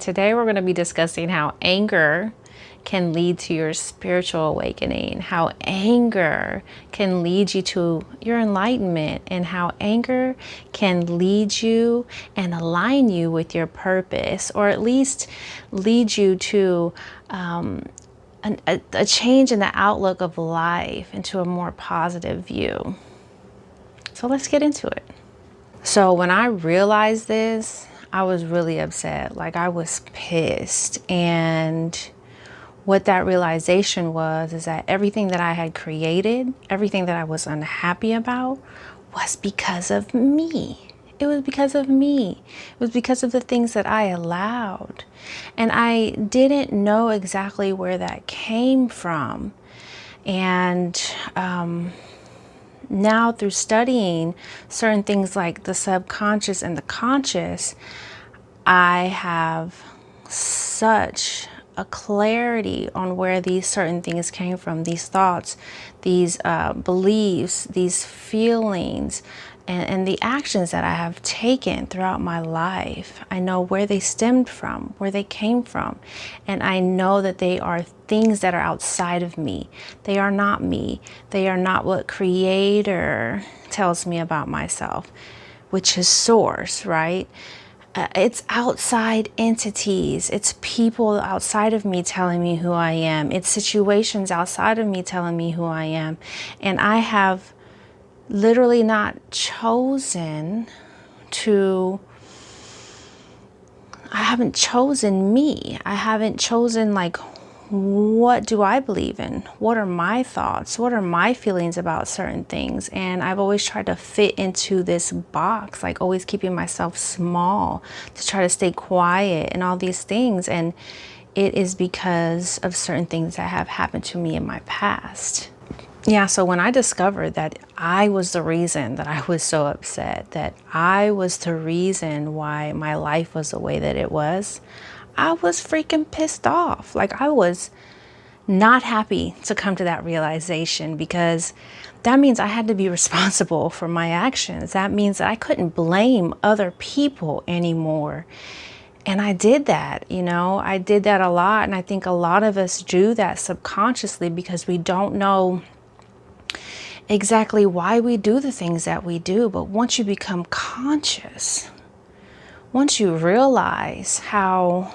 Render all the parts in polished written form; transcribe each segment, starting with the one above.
Today we're going to be discussing how anger can lead to your spiritual awakening, how anger can lead you to your enlightenment, and how anger can lead you and align you with your purpose, or at least lead you to a change in the outlook of life into a more positive view. So let's get into it. So when I realized this, I was really upset. Like, I was pissed. And what that realization was is that everything that I had created, everything that I was unhappy about, was because of me. It was because of me. It was because of the things that I allowed. And I didn't know exactly where that came from. And now, through studying certain things like the subconscious and the conscious, I have such a clarity on where these certain things came from, these thoughts, these beliefs, these feelings, and the actions that I have taken throughout my life. I know where they stemmed from, where they came from, and I know that they are things that are outside of me. They are not me. They are not what Creator tells me about myself, which is Source, right? It's outside entities. It's people outside of me telling me who I am. It's situations outside of me telling me who I am. And I have literally not chosen to, I haven't chosen me. I haven't chosen, like, what do I believe in? What are my thoughts? What are my feelings about certain things? And I've always tried to fit into this box, like always keeping myself small to try to stay quiet and all these things. And it is because of certain things that have happened to me in my past. Yeah, so when I discovered that I was the reason that I was so upset, that I was the reason why my life was the way that it was, I was freaking pissed off. Like, I was not happy to come to that realization, because that means I had to be responsible for my actions. That means that I couldn't blame other people anymore. And I did that, I did that a lot. And I think a lot of us do that subconsciously because we don't know exactly why we do the things that we do. But once you become conscious, once you realize how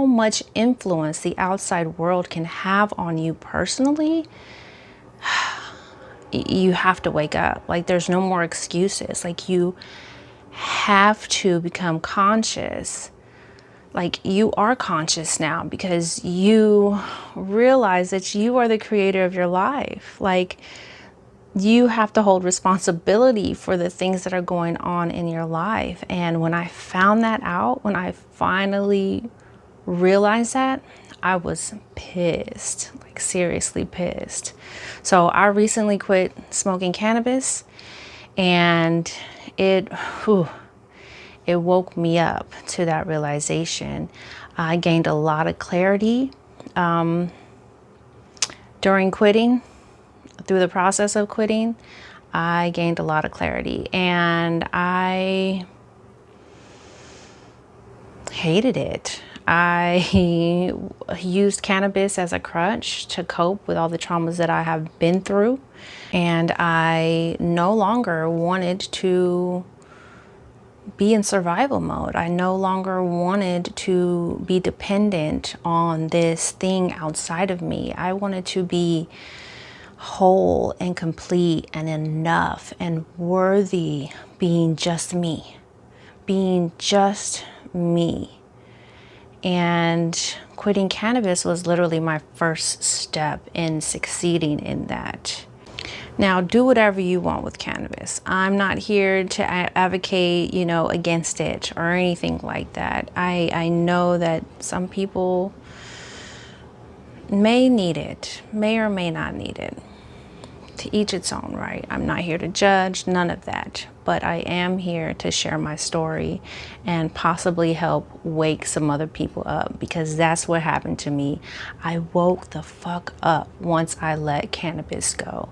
much influence the outside world can have on you personally, you have to wake up. Like, there's no more excuses. Like, you have to become conscious. Like, you are conscious now because you realize that you are the creator of your life. Like, you have to hold responsibility for the things that are going on in your life. And when I found that out, when I finally realized that, I was pissed, like seriously pissed. So I recently quit smoking cannabis, and it woke me up to that realization. I gained a lot of clarity during quitting. Through the process of quitting, I gained a lot of clarity, and I hated it. I used cannabis as a crutch to cope with all the traumas that I have been through, and I no longer wanted to be in survival mode. I no longer wanted to be dependent on this thing outside of me. I wanted to be whole and complete and enough and worthy, being just me. And quitting cannabis was literally my first step in succeeding in that. Now, do whatever you want with cannabis. I'm not here to advocate, against it or anything like that. I know that some people may need it, may or may not need it. To each its own, right? I'm not here to judge, none of that. But I am here to share my story and possibly help wake some other people up, because that's what happened to me. I woke the fuck up once I let cannabis go.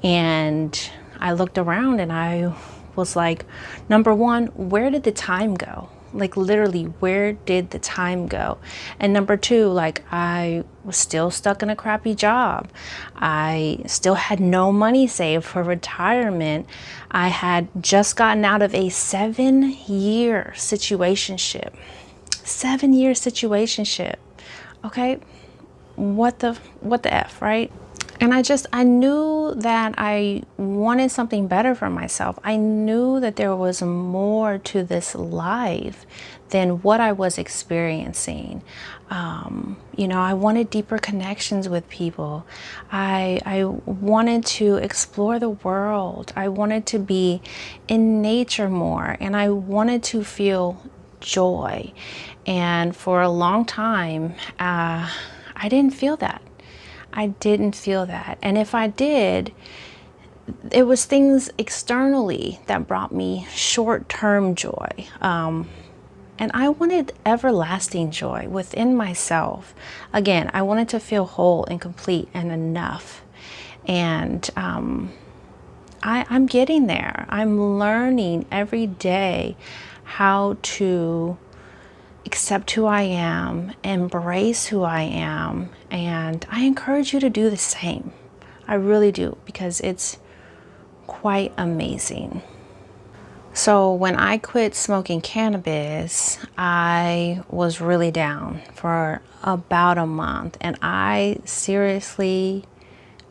And I looked around and I was like, number one, where did the time go? Like literally, where did the time go? And number two, like I was still stuck in a crappy job. I still had no money saved for retirement. I had just gotten out of a 7-year situationship. 7-year situationship. Okay, what the F, right? And I knew that I wanted something better for myself. I knew that there was more to this life than what I was experiencing. You know, I wanted deeper connections with people. I wanted to explore the world. I wanted to be in nature more, and I wanted to feel joy. And for a long time, I didn't feel that. I didn't feel that. And if I did, it was things externally that brought me short-term joy. And I wanted everlasting joy within myself. Again, I wanted to feel whole and complete and enough. And I'm getting there. I'm learning every day how to accept who I am, embrace who I am, and I encourage you to do the same. I really do, because it's quite amazing. So when I quit smoking cannabis, I was really down for about a month, and I seriously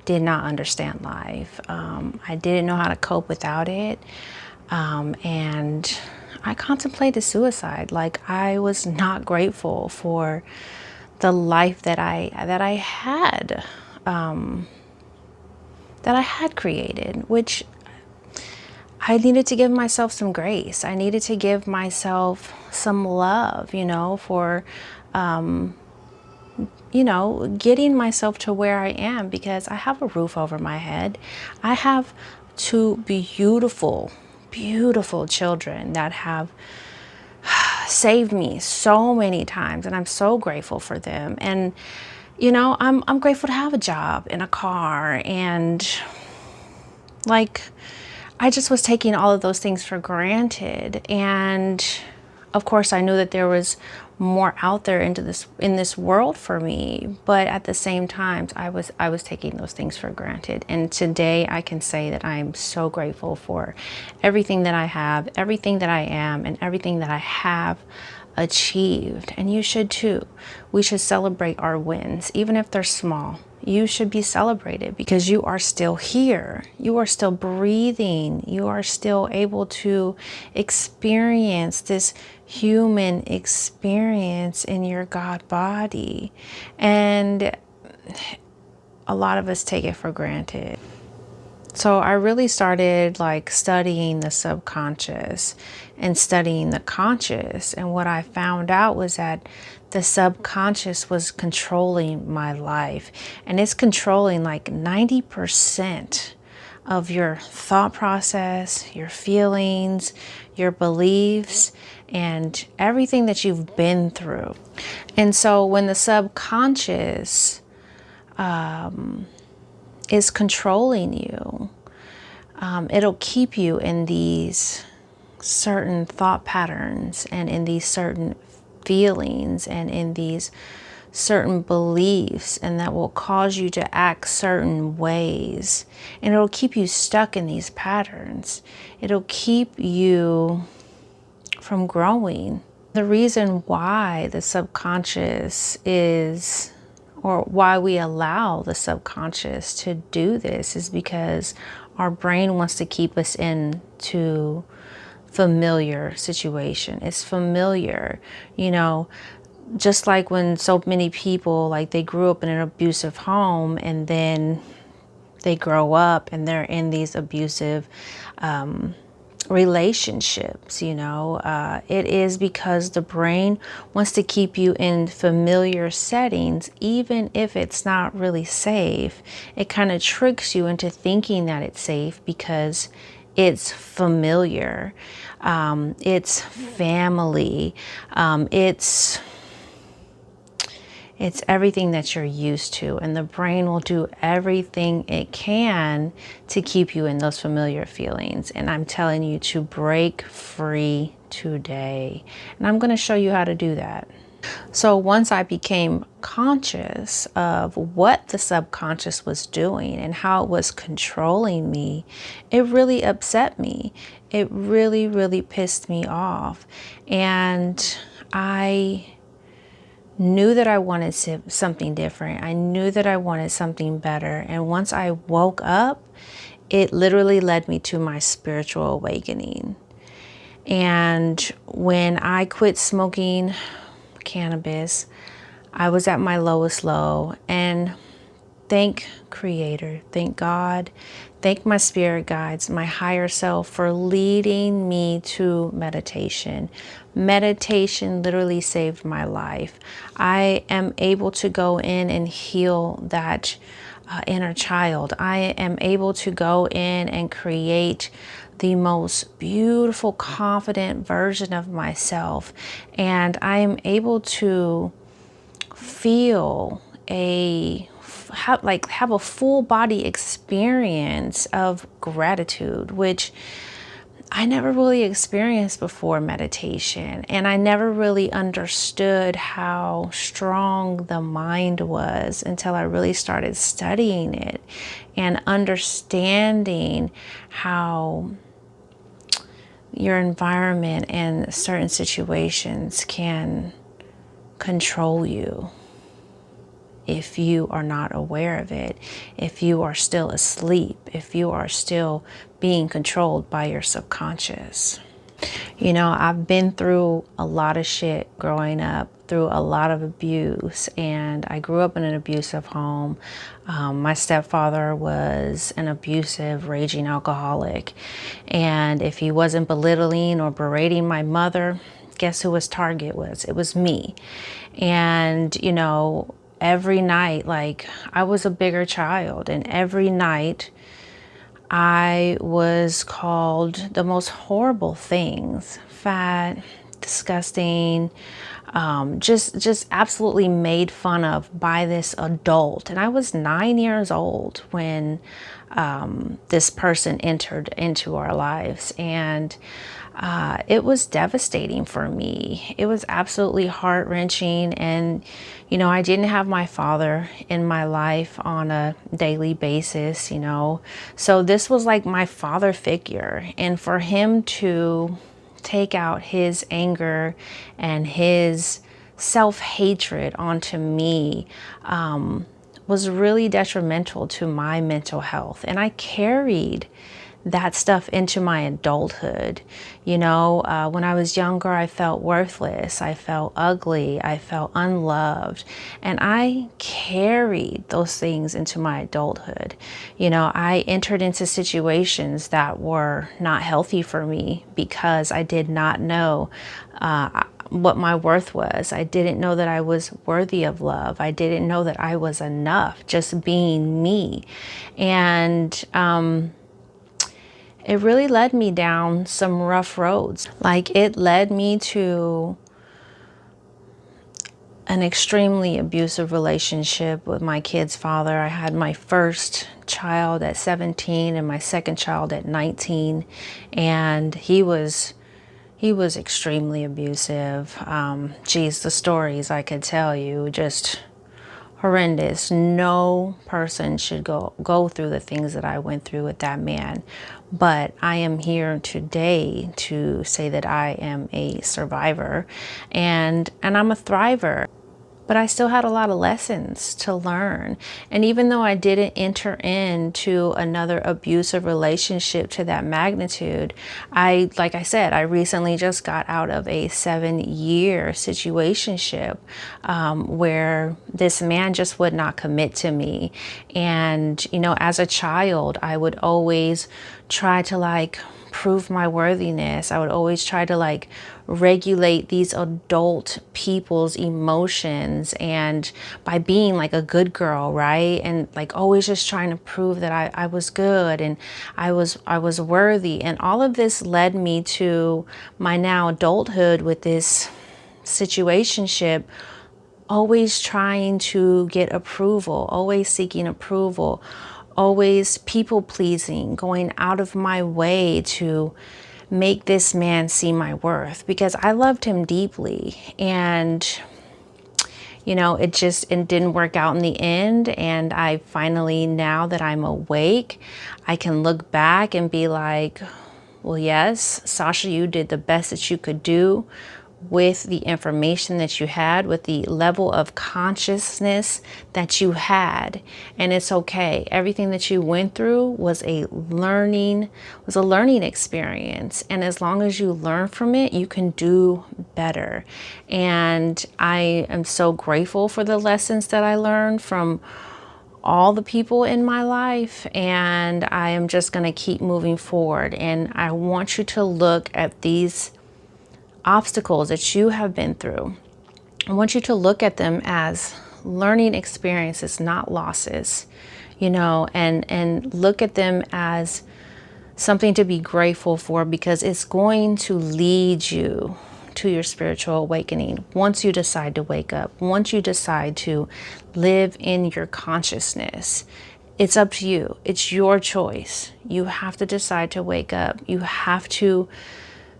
did not understand life. I didn't know how to cope without it, and I contemplated suicide. Like, I was not grateful for the life that I had created, which I needed to give myself some grace. I needed to give myself some love, you know, for you know, getting myself to where I am, because I have a roof over my head. I have two beautiful children that have saved me so many times, and I'm so grateful for them. And you know, I'm grateful to have a job and a car, and like I just was taking all of those things for granted. And of course I knew that there was more out there in this world for me, but at the same time I was taking those things for granted. And today I can say that I'm so grateful for everything that I have, everything that I am, and everything that I have achieved. And you should too. We should celebrate our wins, even if they're small. You should be celebrated, because you are still here. You are still breathing. You are still able to experience this human experience in your God body. And a lot of us take it for granted. So I really started like studying the subconscious and studying the conscious. And what I found out was that the subconscious was controlling my life. And it's controlling like 90% of your thought process, your feelings, your beliefs, and everything that you've been through. And so when the subconscious is controlling you, it'll keep you in these certain thought patterns, and in these certain feelings, and in these certain beliefs, and that will cause you to act certain ways. And it'll keep you stuck in these patterns. It'll keep you from growing. The reason why the subconscious is, or why we allow the subconscious to do this, is because our brain wants to keep us into familiar situation. It's familiar, you know, just like when so many people, like they grew up in an abusive home, and then they grow up and they're in these abusive relationships, you know. It is because the brain wants to keep you in familiar settings, even if it's not really safe. It kind of tricks you into thinking that it's safe because it's familiar. It's family. It's everything that you're used to, and the brain will do everything it can to keep you in those familiar feelings. And I'm telling you to break free today. And I'm going to show you how to do that. So once I became conscious of what the subconscious was doing and how it was controlling me, it really upset me. It really, really pissed me off. And I knew that I wanted something different. I knew that I wanted something better. And once I woke up, it literally led me to my spiritual awakening. And when I quit smoking cannabis, I was at my lowest low, and thank Creator, thank God, thank my spirit guides, my higher self for leading me to meditation. Meditation literally saved my life. I am able to go in and heal that inner child. I am able to go in and create the most beautiful, confident version of myself. And I am able to feel have a full body experience of gratitude, which I never really experienced before meditation. And I never really understood how strong the mind was until I really started studying it and understanding how your environment and certain situations can control you if you are not aware of it, if you are still asleep, if you are still being controlled by your subconscious. You know, I've been through a lot of shit growing up, through a lot of abuse, and I grew up in an abusive home. My stepfather was an abusive, raging alcoholic, and if he wasn't belittling or berating my mother, guess who his target was? It was me. And, you know, every night, like, I was a bigger child, and every night I was called the most horrible things: fat, disgusting, just absolutely made fun of by this adult. And I was 9 years old when this person entered into our lives, and it was devastating for me. It was absolutely heart-wrenching. And, you know, I didn't have my father in my life on a daily basis, you know. So this was like my father figure. And for him to take out his anger and his self-hatred onto me was really detrimental to my mental health. And I carried that stuff into my adulthood. You know, when I was younger, I felt worthless, I felt ugly, I felt unloved, and I carried those things into my adulthood. You know, I entered into situations that were not healthy for me because I did not know what my worth was. I didn't know that I was worthy of love. I didn't know that I was enough just being me. And it really led me down some rough roads. Like, it led me to an extremely abusive relationship with my kid's father. I had my first child at 17 and my second child at 19, and he was extremely abusive. Geez, the stories I could tell you, just horrendous. No person should go through the things that I went through with that man. But I am here today to say that I am a survivor, and I'm a thriver. But I still had a lot of lessons to learn. And even though I didn't enter into another abusive relationship to that magnitude, like I said, I recently just got out of a 7-year situationship where this man just would not commit to me. And, you know, as a child, I would always try to prove my worthiness. I would always try to regulate these adult people's emotions, and by being like a good girl, right? And always just trying to prove that I was good and I was worthy. And all of this led me to my now adulthood with this situationship, always trying to get approval, always seeking approval, always people pleasing, going out of my way to make this man see my worth, because I loved him deeply. And you know, it didn't work out in the end. And I finally, now that I'm awake, I can look back and be like, well, yes, Sasha, you did the best that you could do with the information that you had, with the level of consciousness that you had. And it's okay. Everything that you went through was a learning experience. And as long as you learn from it, you can do better. And I am so grateful for the lessons that I learned from all the people in my life, and I am just going to keep moving forward. And I want you to look at these obstacles that you have been through. I want you to look at them as learning experiences, not losses, you know, and look at them as something to be grateful for, because it's going to lead you to your spiritual awakening. Once you decide to wake up, once you decide to live in your consciousness, it's up to you. It's your choice. You have to decide to wake up. You have to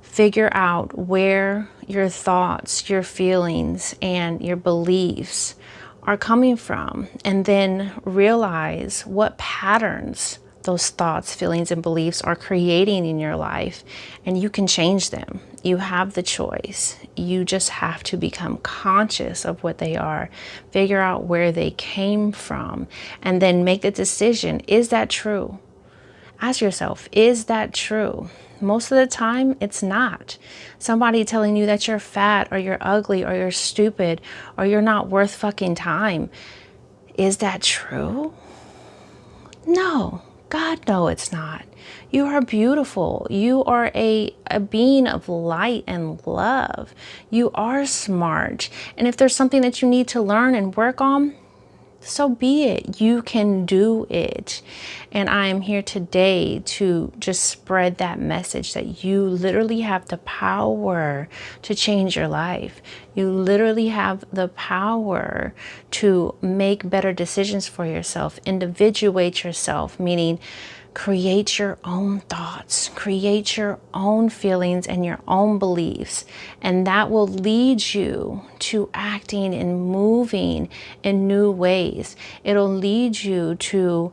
figure out where your thoughts, your feelings, and your beliefs are coming from, and then realize what patterns those thoughts, feelings, and beliefs are creating in your life, and you can change them. You have the choice. You just have to become conscious of what they are, figure out where they came from, and then make the decision. Is that true? Ask yourself, is that true? Most of the time, it's not. Somebody telling you that you're fat, or you're ugly, or you're stupid, or you're not worth fucking time. Is that true? No. God, no, it's not. You are beautiful. You are a being of light and love. You are smart. And if there's something that you need to learn and work on, so be it. You can do it. And I am here today to just spread that message that you literally have the power to change your life. You literally have the power to make better decisions for yourself, individuate yourself, meaning create your own thoughts, create your own feelings and your own beliefs. And that will lead you to acting and moving in new ways. It'll lead you to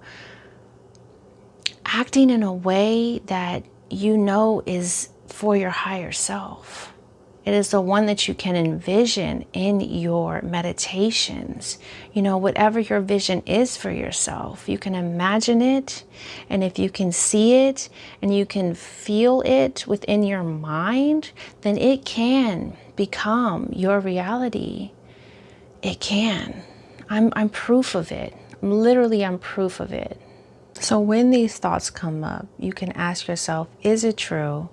acting in a way that you know is for your higher self. It is the one that you can envision in your meditations. You know, whatever your vision is for yourself, you can imagine it. And if you can see it and you can feel it within your mind, then it can become your reality. It can. I'm proof of it. I'm proof of it. So when these thoughts come up, you can ask yourself, is it true?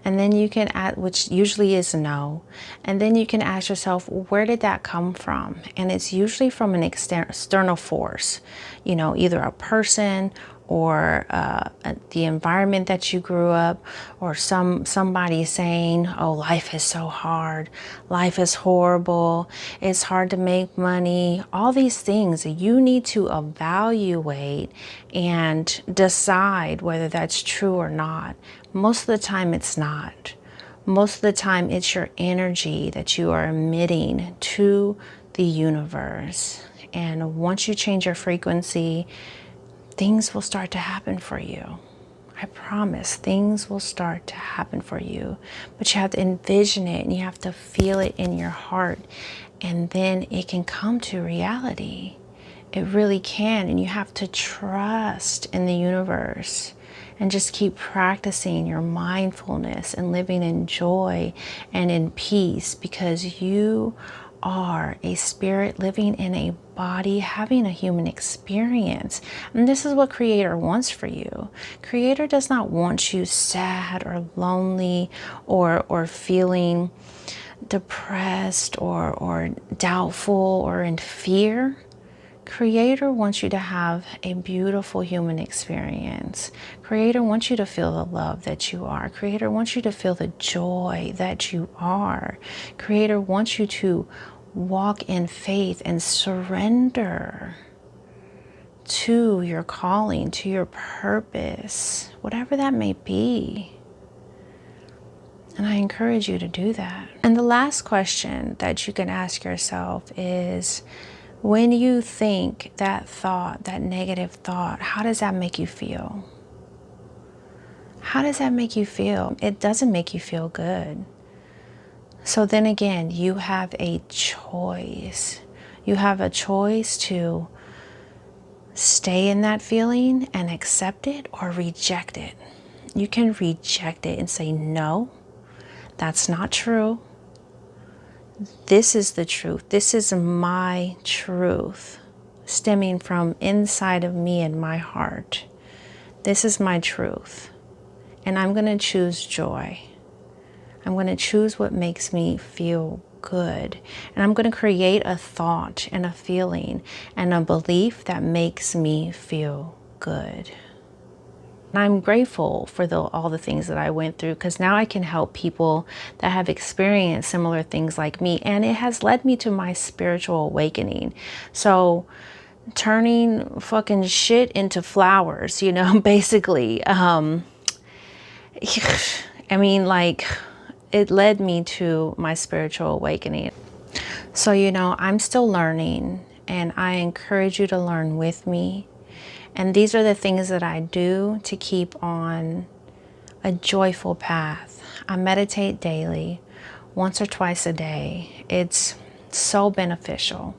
And then you can add, which usually is no. And then you can ask yourself, where did that come from? And it's usually from an external force, you know, either a person or the environment that you grew up, or somebody saying, oh, life is so hard, life is horrible, it's hard to make money, all these things. You need to evaluate and decide whether that's true or not. Most of the time it's not. Most of the time it's your energy that you are emitting to the universe. And once you change your frequency, things will start to happen for you. I promise, things will start to happen for you. But you have to envision it and you have to feel it in your heart. And then it can come to reality. It really can. And you have to trust in the universe. And just keep practicing your mindfulness and living in joy and in peace, because you are a spirit living in a body, having a human experience. And this is what Creator wants for you. Creator does not want you sad or lonely or feeling depressed or doubtful or in fear. Creator wants you to have a beautiful human experience. Creator wants you to feel the love that you are. Creator wants you to feel the joy that you are. Creator wants you to walk in faith and surrender to your calling, to your purpose, whatever that may be. And I encourage you to do that. And the last question that you can ask yourself is, when you think that thought, that negative thought, how does that make you feel? How does that make you feel? It doesn't make you feel good. So then again, you have a choice. You have a choice to stay in that feeling and accept it, or reject it. You can reject it and say, no, that's not true. This is the truth. This is my truth, stemming from inside of me and my heart. This is my truth. And I'm going to choose joy. I'm going to choose what makes me feel good. And I'm going to create a thought and a feeling and a belief that makes me feel good. And I'm grateful for all the things that I went through, because now I can help people that have experienced similar things like me. And it has led me to my spiritual awakening. So turning fucking shit into flowers, you know, basically. I mean, like, it led me to my spiritual awakening. So, you know, I'm still learning, and I encourage you to learn with me. And these are the things that I do to keep on a joyful path. I meditate daily, once or twice a day. It's so beneficial.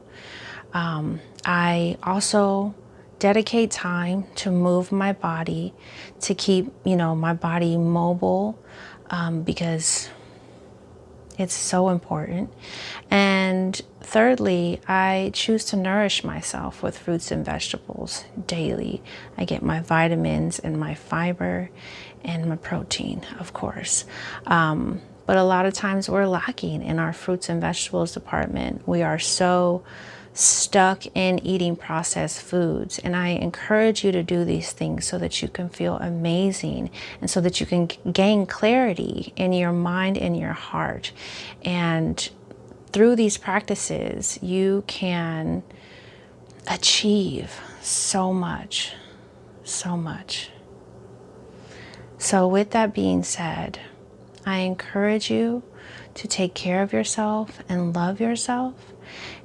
I also dedicate time to move my body, to keep, you know, my body mobile, because it's so important. And thirdly, I choose to nourish myself with fruits and vegetables daily. I get my vitamins and my fiber and my protein, of course. But a lot of times we're lacking in our fruits and vegetables department. We are so stuck in eating processed foods. And I encourage you to do these things so that you can feel amazing, and so that you can gain clarity in your mind and your heart. And through these practices, you can achieve so much, so much. So with that being said, I encourage you to take care of yourself and love yourself.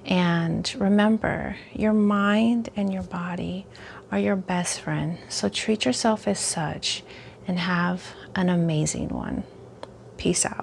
And remember, your mind and your body are your best friend. So treat yourself as such and have an amazing one. Peace out.